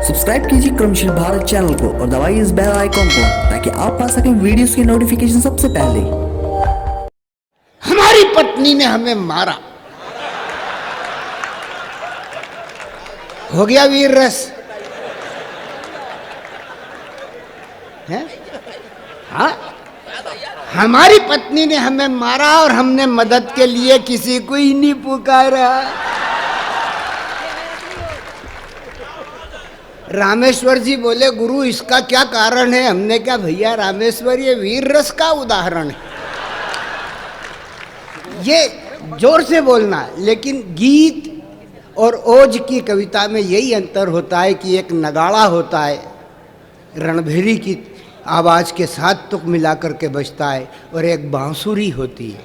Subscribe कीजिए क्रमशील Bharat channel को और दबाइए इस बेल आइकॉन को ताकि आप पा सकें वीडियोस की नोटिफिकेशन सबसे पहले। हमारी पत्नी ने हमें मारा, हो गया वीर रस है? हाँ, हमारी पत्नी ने हमें मारा और हमने मदद के लिए किसी को ही नहीं पुकारा। रामेश्वर जी बोले, गुरु इसका क्या कारण है? हमने क्या भैया रामेश्वर, ये वीर रस का उदाहरण है। ये जोर से बोलना, लेकिन गीत और ओज की कविता में यही अंतर होता है कि एक नगाड़ा होता है, रणभेरी की आवाज के साथ तुक मिला करके बजता है, और एक बांसुरी होती है।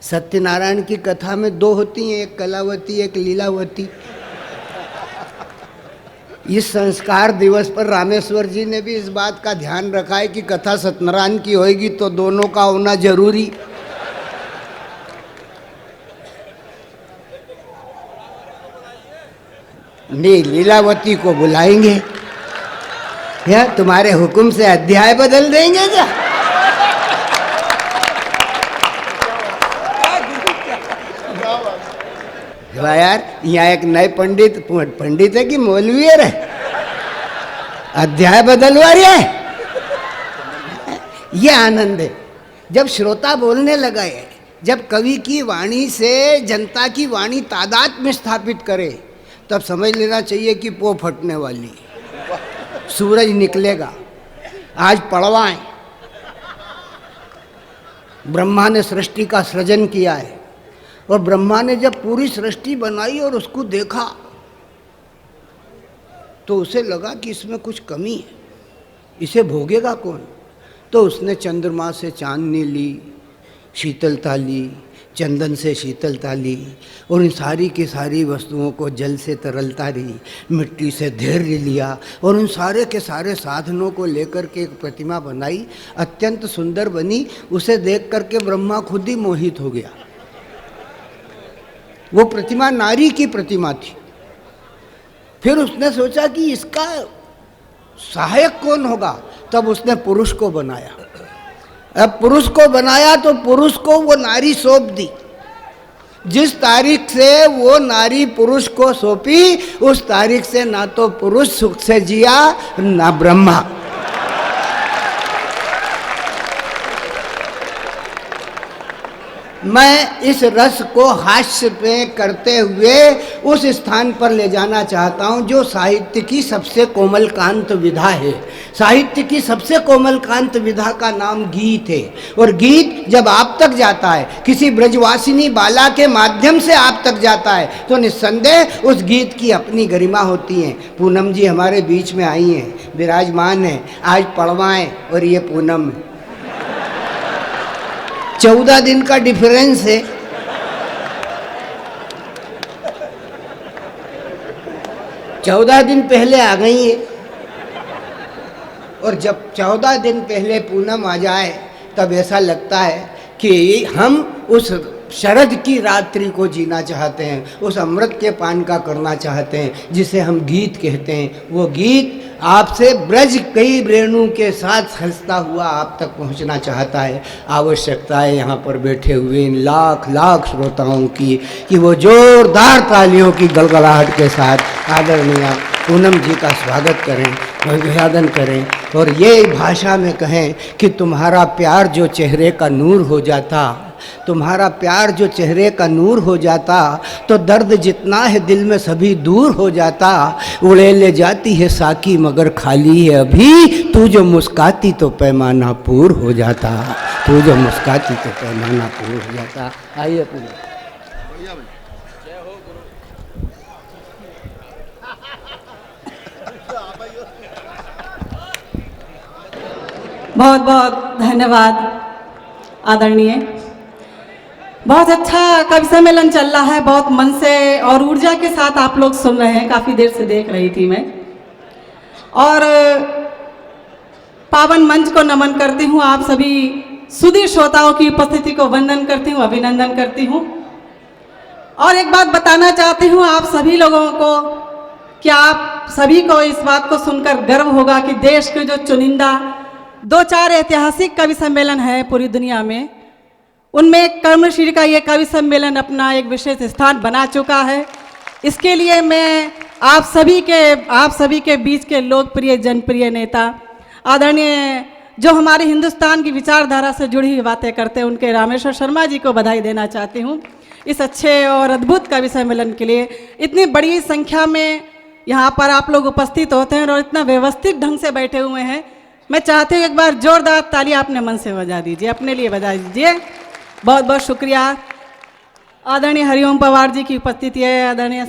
सत्यनारायण की कथा में दो होती हैं, एक कलावती एक लीलावती। इस संस्कार दिवस पर रामेश्वर जी ने भी इस बात का ध्यान रखा है कि कथा सत्यनारायण की होगी तो दोनों का होना जरूरी। नहीं, लीलावती को बुलाएंगे या तुम्हारे हुक्म से अध्याय बदल देंगे क्या? यार, यहाँ एक नए पंडित है कि मौलवी है? अध्याय बदलवा रहे है। ये आनंद है जब श्रोता बोलने लगा है, जब कवि की वाणी से जनता की वाणी तादाद में स्थापित करे, तब समझ लेना चाहिए कि पो फटने वाली, सूरज निकलेगा। आज पड़वाएं, ब्रह्मा ने सृष्टि का सृजन किया है, और ब्रह्मा ने जब पूरी सृष्टि बनाई और उसको देखा तो उसे लगा कि इसमें कुछ कमी है, इसे भोगेगा कौन? तो उसने चंद्रमा से चांदनी ली, शीतलता ली, चंदन से शीतलता ली, और इन सारी की सारी वस्तुओं को जल से तरलता ली, मिट्टी से धैर्य लिया, और उन सारे के सारे साधनों को लेकर के एक प्रतिमा बनाई। अत्यंत सुंदर बनी। उसे देख करके ब्रह्मा खुद ही मोहित हो गया। वो प्रतिमा नारी की प्रतिमा थी। फिर उसने सोचा कि इसका सहायक कौन होगा, तब उसने पुरुष को बनाया। अब पुरुष को बनाया तो पुरुष को वो नारी सौंप दी। जिस तारीख से वो नारी पुरुष को सौंपी, उस तारीख से ना तो पुरुष सुख से जिया ना ब्रह्मा। मैं इस रस को हास्य में करते हुए उस स्थान पर ले जाना चाहता हूँ जो साहित्य की सबसे कोमल कांत विधा है। साहित्य की सबसे कोमल कांत विधा का नाम गीत है, और गीत जब आप तक जाता है, किसी ब्रजवासिनी बाला के माध्यम से आप तक जाता है, तो निस्संदेह उस गीत की अपनी गरिमा होती है। पूनम जी हमारे बीच में आई हैं, विराजमान है। आज पड़वाएं और ये पूनम है, 14 दिन का डिफरेंस है। चौदह दिन पहले आ गई है, और जब 14 दिन पहले पूनम आ जाए तब ऐसा लगता है कि हम उस शरद की रात्रि को जीना चाहते हैं, उस अमृत के पान का करना चाहते हैं, जिसे हम गीत कहते हैं। वो गीत आपसे ब्रज कई रेणु के साथ हंसता हुआ आप तक पहुंचना चाहता है। आवश्यकता है यहाँ पर बैठे हुए इन लाख लाख श्रोताओं की कि वो जोरदार तालियों की गलगलाहट के साथ आदरणीय पूनम जी का स्वागत करें, अभिवादन करें, और ये भाषा में कहें कि तुम्हारा प्यार जो चेहरे का नूर हो जाता, तुम्हारा प्यार जो चेहरे का नूर हो जाता, तो दर्द जितना है दिल में सभी दूर हो जाता। उड़े ले जाती है साकी मगर खाली है अभी, तू जो मुस्काती तो पैमाना पूर हो जाता, तू जो मुस्काती तो पैमाना पूर हो जाता। आइए पूरा बहुत बहुत धन्यवाद आदरणीय। बहुत अच्छा कवि सम्मेलन चल रहा है, बहुत मन से और ऊर्जा के साथ आप लोग सुन रहे हैं। काफ़ी देर से देख रही थी मैं, और पावन मंच को नमन करती हूँ। आप सभी सुधीर श्रोताओं की उपस्थिति को वंदन करती हूँ, अभिनंदन करती हूँ। और एक बात बताना चाहती हूँ आप सभी लोगों को कि आप सभी को इस बात को सुनकर गर्व होगा कि देश के जो चुनिंदा 2-4 ऐतिहासिक कवि सम्मेलन है पूरी दुनिया में, उनमें कर्मश्री का ये कवि सम्मेलन अपना एक विशेष स्थान बना चुका है। इसके लिए मैं आप सभी के बीच के लोकप्रिय जनप्रिय नेता आदरणीय जो हमारे हिंदुस्तान की विचारधारा से जुड़ी हुई बातें करते हैं, उनके रामेश्वर शर्मा जी को बधाई देना चाहती हूँ इस अच्छे और अद्भुत कवि सम्मेलन के लिए। इतनी बड़ी संख्या में यहाँ पर आप लोग उपस्थित होते हैं और इतना व्यवस्थित ढंग से बैठे हुए हैं। मैं चाहती हूँ एक बार जोरदार ताली अपने मन से बजा दीजिए, अपने लिए बजा दीजिए। बहुत बहुत शुक्रिया। आदरणीय हरिओम पवार जी की उपस्थिति है, आदरणीय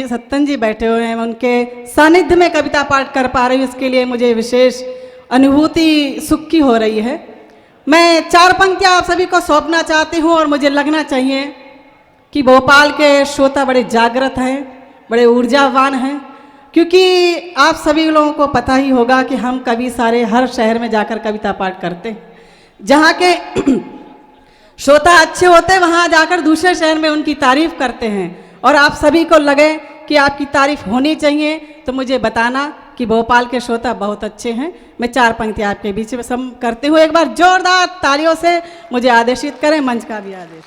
सत्तन जी बैठे हुए हैं, उनके सानिध्य में कविता पाठ कर पा रही हूँ, इसके लिए मुझे विशेष अनुभूति सुख की हो रही है। मैं 4 पंक्तियाँ आप सभी को सौंपना चाहती हूँ और मुझे लगना चाहिए कि भोपाल के श्रोता बड़े जागृत हैं, बड़े ऊर्जावान हैं, क्योंकि आप सभी लोगों को पता ही होगा कि हम कवि सारे हर शहर में जाकर कविता पाठ करते हैं। जहाँ के श्रोता अच्छे होते हैं वहाँ जाकर दूसरे शहर में उनकी तारीफ करते हैं, और आप सभी को लगे कि आपकी तारीफ होनी चाहिए तो मुझे बताना कि भोपाल के श्रोता बहुत अच्छे हैं। मैं 4 पंक्तियाँ आपके बीच में सम करती हूँ, एक बार जोरदार तालियों से मुझे आदेशित करें, मंच का भी आदेश।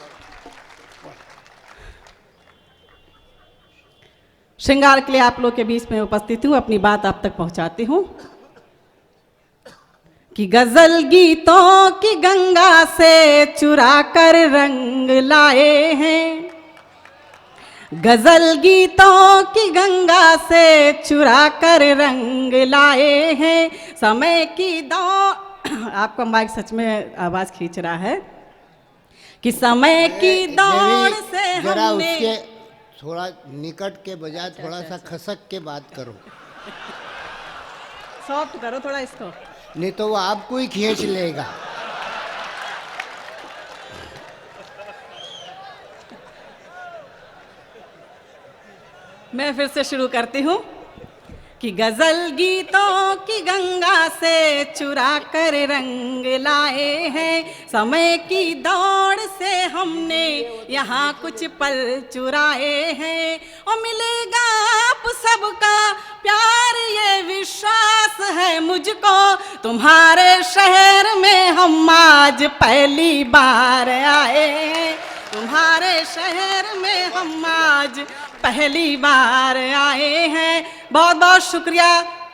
श्रृंगार के लिए आप लोग के बीच में उपस्थित हूँ, अपनी बात आप तक पहुँचाती हूँ कि गजल गीतों की गंगा से चुरा कर रंग लाए हैं, गजल गीतों की गंगा से चुरा कर रंग लाए हैं, समय की दौड़ आपका माइक सच में आवाज खींच रहा है कि समय की दौड़ से हमने उसके थोड़ा निकट के बजाय थोड़ा सा खसक के बात करो, सॉफ्ट करो थोड़ा इसको, नहीं तो वो आपको ही खींच लेगा। मैं फिर से शुरू करती हूँ कि गजल गीतों की गंगा से चुरा कर रंग लाए हैं, समय की दौड़ से हमने यहाँ कुछ पल चुराए हैं, और मिलेगा आप सबका प्यार ये विश्वास है मुझको, तुम्हारे शहर में हम आज पहली बार आए हैं, तुम्हारे शहर में हम आज पहली बार आए हैं। बहुत बहुत शुक्रिया।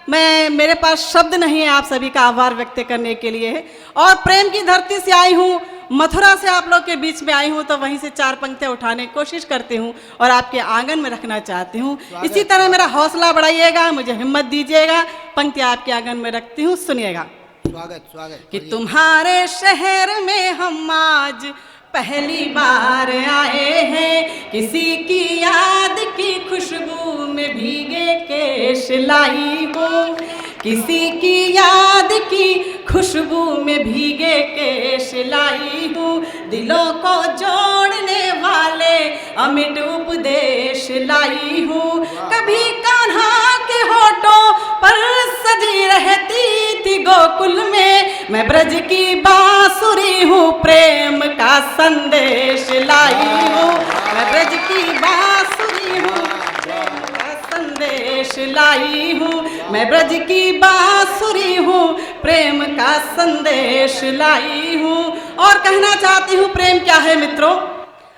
मेरे पास शब्द नहीं है आप सभी का आभार व्यक्त करने के लिए, और प्रेम की धरती से आई हूँ, मथुरा से आप लोग के बीच में आई हूँ, तो वहीं से 4 पंक्तियाँ उठाने की कोशिश करती हूँ और आपके आंगन में रखना चाहती हूँ। इसी तरह मेरा हौसला बढ़ाइएगा, मुझे हिम्मत दीजिएगा, पंक्तियाँ आपके आंगन में रखती हूँ, सुनिएगा। स्वागत कि तुम्हारे शहर में हम आज पहली बार आए हैं, किसी की याद की खुशबू में भीगे केश लाई हूँ, किसी की याद की खुशबू में भीगे केश लाई हूँ, दिलों को जोड़ने वाले अमिट उपदेश लाई हूँ, कभी कान्हा के होठों पर सजी रहती थी गोकुल में, मैं ब्रज की बांसुरी हूँ, प्रेम का संदेश लाई हूँ, मैं ब्रज की बांसुरी हूँ, प्रेम का संदेश लाई हूँ, मैं ब्रज की बांसुरी हूँ, प्रेम का संदेश लाई हूँ। और कहना चाहती हूँ प्रेम क्या है मित्रों।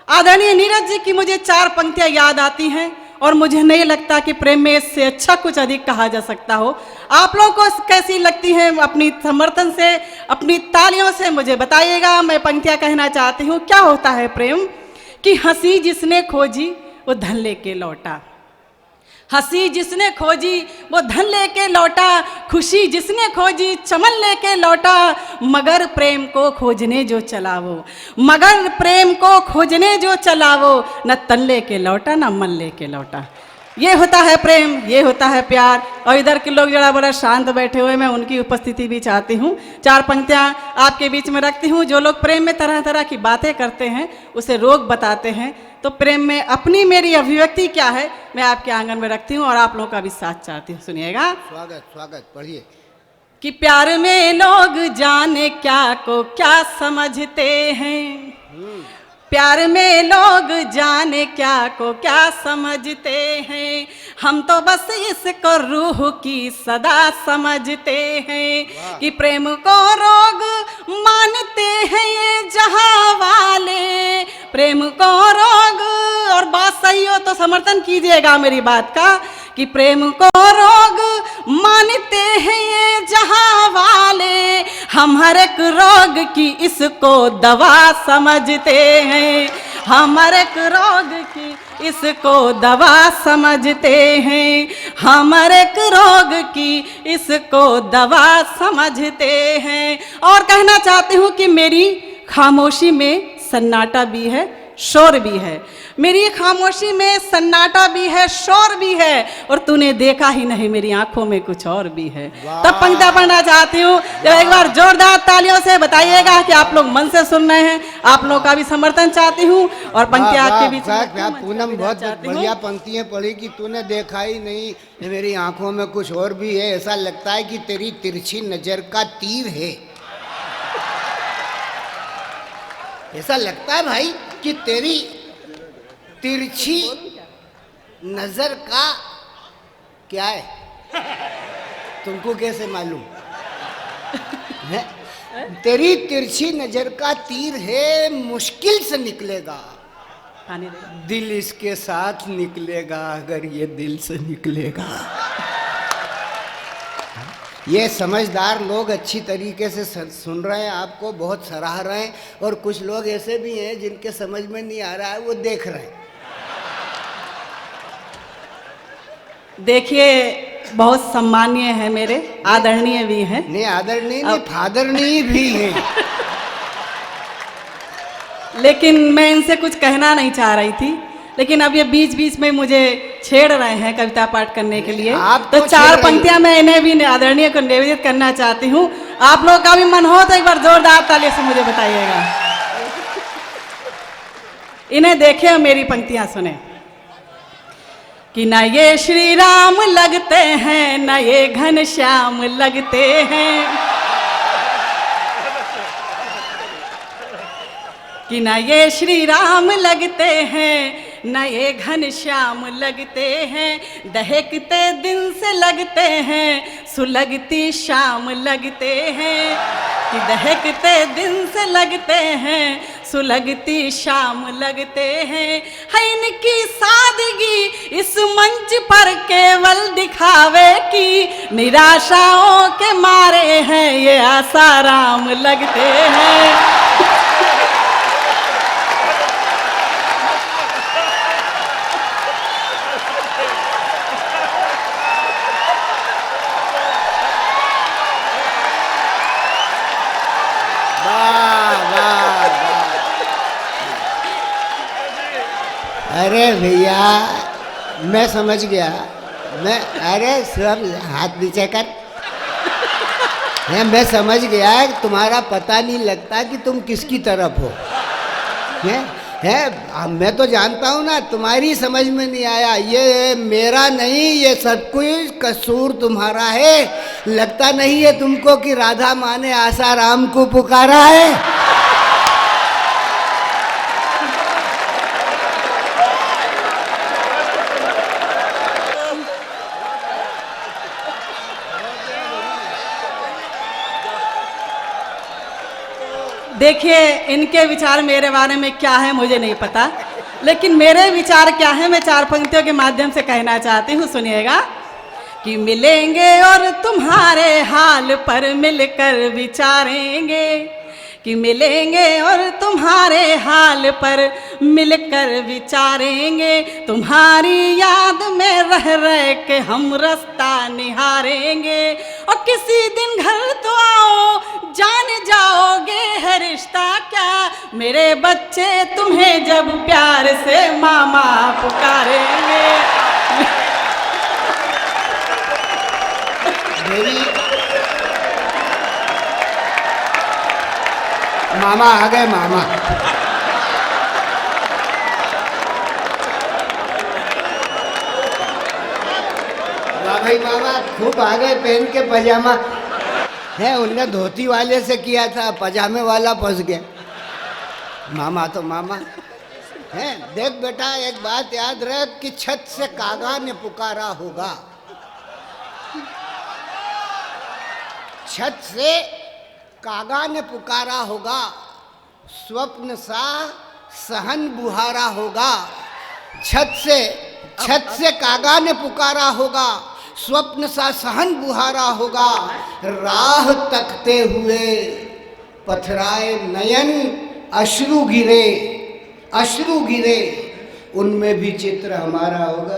आदरणीय नीरज जी की मुझे 4 पंक्तियाँ याद आती हैं और मुझे नहीं लगता कि प्रेम में इससे अच्छा कुछ अधिक कहा जा सकता हो। आप लोगों को कैसी लगती हैं, अपनी समर्थन से, अपनी तालियों से मुझे बताइएगा। मैं पंक्तियाँ कहना चाहती हूँ। क्या होता है प्रेम कि हंसी जिसने खोजी वो धन लेके लौटा, हंसी जिसने खोजी वो धन लेके लौटा, खुशी जिसने खोजी चमन लेके लौटा, मगर प्रेम को खोजने जो चला वो, मगर प्रेम को खोजने जो चला वो, न तन लेके लौटा न मन लेके लौटा। ये होता है प्रेम, ये होता है प्यार। और इधर के लोग जरा बड़ा शांत बैठे हुए, मैं उनकी उपस्थिति भी चाहती हूँ। 4 पंक्तियाँ आपके बीच में रखती हूँ। जो लोग प्रेम में तरह तरह की बातें करते हैं, उसे रोक बताते हैं, तो प्रेम में अपनी मेरी अभिव्यक्ति क्या है मैं आपके आंगन में रखती हूँ और आप लोगों का भी साथ चाहती हूँ। सुनिएगा। स्वागत स्वागत, पढ़िए। कि प्यार में लोग जाने क्या को क्या समझते हैं, प्यार में लोग जाने क्या को क्या समझते हैं, हम तो बस इसको रूह की सदा समझते हैं कि प्रेम को रोग मानते हैं ये जहां वाले, प्रेम को रोग। और बात सही हो तो समर्थन कीजिएगा मेरी बात का, कि प्रेम को रोग मानते हैं ये जहां वाले, हम हर एक रोग की इसको दवा समझते हैं, हम हर एक रोग की इसको दवा समझते हैं, हम हर एक रोग की इसको दवा समझते हैं। और कहना चाहती हूँ कि मेरी खामोशी में सन्नाटा भी है, शोर भी है, मेरी खामोशी में सन्नाटा भी है, शोर भी है, और तूने देखा ही नहीं मेरी आंखों में कुछ और भी है। तब पंक्तियां पढ़ना चाहती हूँ, जब एक बार जोरदार तालियों से बताइएगा कि आप लोग मन से सुन रहे हैं, आप लोगों का भी समर्थन चाहती हूँ। और पंक्तियां आपके बीच में पूनम बहुत बढ़िया पंक्तियां पढ़ी कि तूने देखा ही नहीं मेरी आंखों में कुछ और भी है, ऐसा लगता है कि तेरी तिरछी नजर का तीर है। ऐसा लगता है भाई कि तेरी तिरछी नजर का क्या है, तुमको कैसे मालूम है? तेरी तिरछी नजर का तीर है, मुश्किल से निकलेगा, दिल इसके साथ निकलेगा, अगर ये दिल से निकलेगा। ये समझदार लोग अच्छी तरीके से सुन रहे हैं, आपको बहुत सराह रहे हैं, और कुछ लोग ऐसे भी हैं जिनके समझ में नहीं आ रहा है, वो देख रहे हैं। देखिए बहुत सम्मानीय है मेरे, आदरणीय भी हैं। नहीं आदरणीय नहीं, फादरणीय भी हैं। लेकिन मैं इनसे कुछ कहना नहीं चाह रही थी, लेकिन अब ये बीच बीच में मुझे छेड़ रहे हैं कविता पाठ करने के लिए। आप तो चार पंक्तियां मैं इन्हें भी आदरणीय को निवेदित करना चाहती हूँ। आप लोग का भी मन हो तो एक बार जोरदार ताली से मुझे बताइएगा। इन्हें देखे और मेरी पंक्तियां सुने कि न ये श्री राम लगते हैं, न ये घनश्याम लगते हैं, कि न ये श्री राम लगते हैं, न ये घनश्याम लगते हैं, दहकते दिन से लगते हैं, सुलगती शाम लगते हैं, कि दहकते दिन से लगते हैं, सुलगती शाम लगते हैं। है इनकी सादगी इस मंच पर केवल दिखावे की, निराशाओं के मारे हैं ये आसाराम लगते हैं। अरे भैया मैं समझ गया, मैं अरे सब हाथ नीचे कर है, मैं समझ गया तुम्हारा पता नहीं लगता कि तुम किसकी तरफ हो। है मैं तो जानता हूँ ना, तुम्हारी समझ में नहीं आया, ये मेरा नहीं, ये सब कुछ कसूर तुम्हारा है। लगता नहीं है तुमको कि राधा माँ ने आसाराम को पुकारा है। देखिए इनके विचार मेरे बारे में क्या है मुझे नहीं पता, लेकिन मेरे विचार क्या है मैं चार पंक्तियों के माध्यम से कहना चाहती हूँ, सुनिएगा। कि मिलेंगे और तुम्हारे हाल पर मिलकर विचारेंगे, कि मिलेंगे और तुम्हारे हाल पर मिलकर विचारेंगे, तुम्हारी याद में रह रह के हम रास्ता निहारेंगे, और किसी दिन घर तो आओ जान जाओगे है रिश्ता क्या, मेरे बच्चे तुम्हें जब प्यार से मामा पुकारेंगे। मामा आ गए, मामा वाह भाई मामा खूब आ गए पहन के पजामा है। उनने धोती वाले से किया था, पजामे वाला फंस गया। मामा तो मामा हैं। देख बेटा, एक बात याद रख कि छत से कागा ने पुकारा होगा, छत से कागा ने पुकारा होगा, स्वप्न सा सहन बुहारा होगा। छत से कागा ने पुकारा होगा, स्वप्न सा सहन बुहारा होगा। राह तकते हुए पथराए नयन, अश्रु गिरे, उनमें भी चित्र हमारा होगा।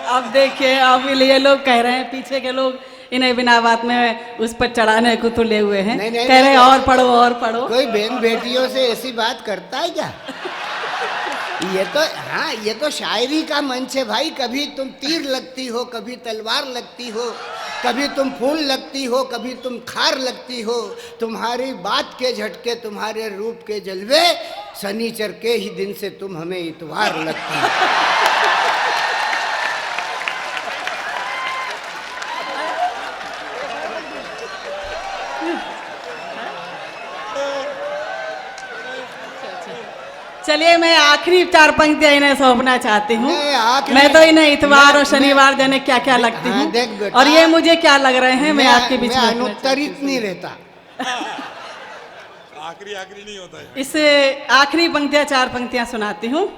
अब देखिए, अब ये लोग कह रहे हैं, पीछे के लोग इन्हें बिना बात में उस पर चढ़ाने को तो ले हुए हैं। नहीं, कह रहे हैं और पढ़ो। कोई बहन बेटियों से ऐसी बात करता है क्या? ये तो शायरी का मंच है भाई। कभी तुम तीर लगती हो, कभी तलवार लगती हो, कभी तुम फूल लगती हो, कभी तुम खार लगती हो। तुम्हारी बात के झटके, तुम्हारे रूप के जलवे, शनिचर के ही दिन से तुम हमें इतवार लगती हो। चलिए, मैं आखिरी 4 पंक्तियां इन्हें सौंपना चाहती हूँ। मैं तो इन्हें इतवार और शनिवार देने क्या क्या लगती हूँ, देख बेटा, और ये मुझे क्या लग रहे हैं, मैं आपके बीच में अनुत्तरित नहीं रहता। आखिरी नहीं होता है। इस आखिरी पंक्तियां 4 पंक्तियां सुनाती हूँ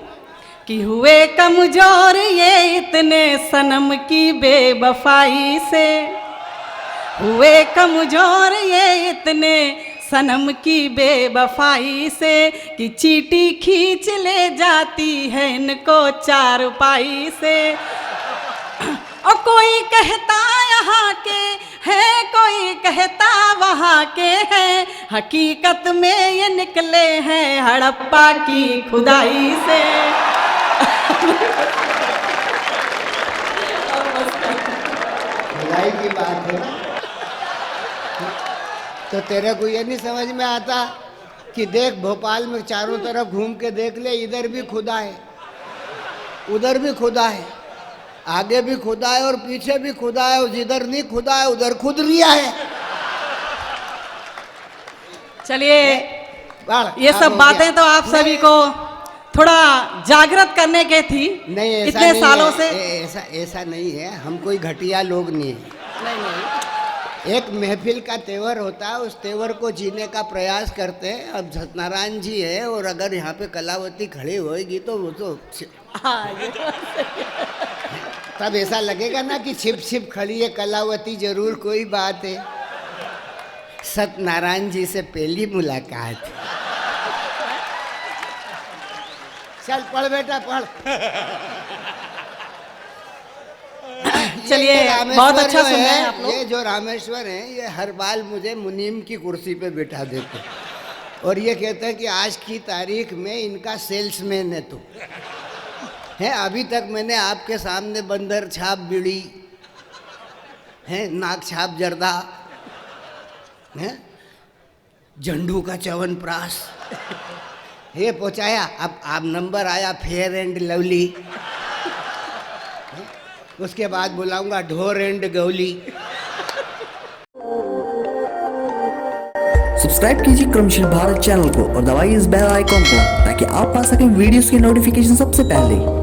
कि हुए कमजोर ये इतने सनम की बेवफाई से, हुए कमजोर ये इतने सनम की बेवफाई से, कि चीटी खींच ले जाती है इनको चारपाई से। और कोई कहता यहाँ के हैं, कोई कहता वहाँ के हैं, हकीकत में ये निकले हैं हड़प्पा की खुदाई से। खुदाई की बात है तो तेरे को ये नहीं समझ में आता कि देख, भोपाल में चारों तरफ घूम के देख ले, इधर भी खुदा है, उधर भी खुदा है, आगे भी खुदा है और पीछे भी खुदा है, और जिधर नहीं खुदा है उधर खुद रिया है। चलिए, ये सब बातें तो आप सभी को थोड़ा जागृत करने के थी। नहीं, ऐसा इतने नहीं सालों है, से ऐसा नहीं है। हम कोई घटिया लोग नहीं है। नहीं। एक महफिल का तेवर होता है, उस तेवर को जीने का प्रयास करते हैं। अब सत्यनारायण जी है, और अगर यहाँ पे कलावती खड़ी होएगी तो वो तो तब ऐसा लगेगा ना कि छिप छिप खड़ी है कलावती, जरूर कोई बात है। सत्यनारायण जी से पहली मुलाकात। चल पढ़ बेटा, पढ़। चलिए, बहुत अच्छा सुन रहे हैं आप लोग। ये जो रामेश्वर हैं, ये हर बार मुझे मुनीम की कुर्सी पे बिठा देते हैं, और ये कहते हैं कि आज की तारीख में इनका सेल्समैन है तू। है, अभी तक मैंने आपके सामने बंदर छाप बीड़ी है, नाक छाप जर्दा है, झंडू का च्यवनप्राश ये पहुंचाया। अब नंबर आया फेयर एंड लवली, उसके बाद बुलाऊंगा ढोर एंड गौली। सब्सक्राइब कीजिए क्रमशील भारत चैनल को और दबाइए इस बेल आइकॉन को, ताकि आप पा सकें वीडियोस की नोटिफिकेशन सबसे पहले।